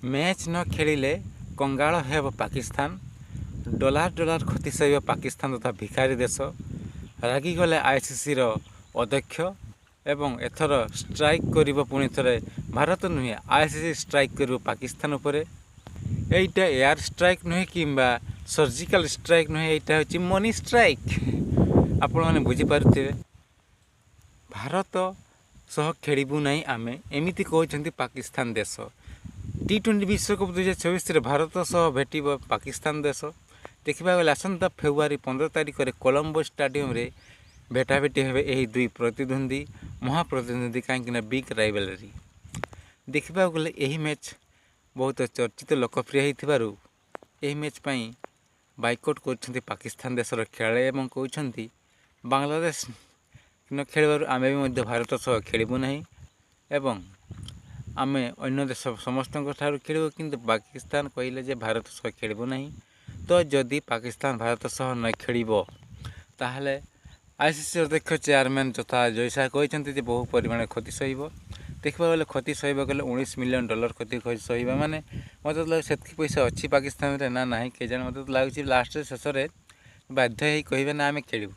Match न खेलिले कंगाल हेब पाकिस्तान। डॉलर डॉलर क्षति सह पाकिस्तान तथा भिखारी देश। रागिगले आईसीसी अध्यक्ष एवं एथर स्ट्राइक करिबो पुणी थरे भारत नुहे आईसीसी स्ट्राइक करिबो पाकिस्तान उपरे। एइटा एयर स्ट्राइक नुहे किंबा सर्जिकल स्ट्राइक नुहे, एइटा होची मनी स्ट्राइक। आपण माने बुझी पारुथिबे। भारत सह खेलिबु नहीं आमे एमिति कहउछन्ति पाकिस्तान देश। T20 विश्वकप 2024 भारत सह भेटिब पाकिस्तान देश। देखा गले आसंता फेब्रुआरी 15 तारिख में कोलंबो स्टाडियम रे भेटाभेटी हेबे एही दुई प्रतिद्वंदी महाप्रतिद्वंदी कहीं बिग राइवलरी। देखा गले यही मैच बहुत चर्चित लोकप्रिय होइथिबारु एही मैच पई बाइकआउट कर पाकिस्तान देशर खेलाड़ी एवं कहते बांग्लादेश न खेल आमे भी मध्य भारत सह खेलु नहीं एवं आमे अन्य देश समस्त खेलु, किंतु पाकिस्तान कहले जे भारत सह खेलु नहीं। तो जदि पाकिस्तान भारत सह न खेल ताहले आईसीसी अध्यक्ष चेयरमैन तथा जयशाह कहते बहु परिमाण क्षति सह। देखा गले क्षति सह गले $19 मिलियन क्षति सह माने मत लगे पैसा अच्छी पाकिस्तान रे ना ना के जाने मत लगुच लास्ट शेष में बाध्य कहे ना आम खेलु।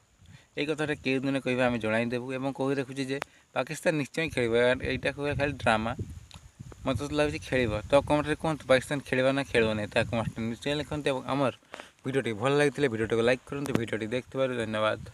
ये कथा कई दिन कह आम जनईदेवु और कही रखुचे जे पाकिस्तान निश्चय खेल। यहाँ कह खाली ड्रामा मत लगुच खेल। तो कमेंट कहतु पाकिस्तान खेलवा ना खेल नहीं कमेंट निश्चय लिखते। आमर भिडियो भल लगी भिडियो लाइक करूँ। भिडियो देखते धन्यवाद।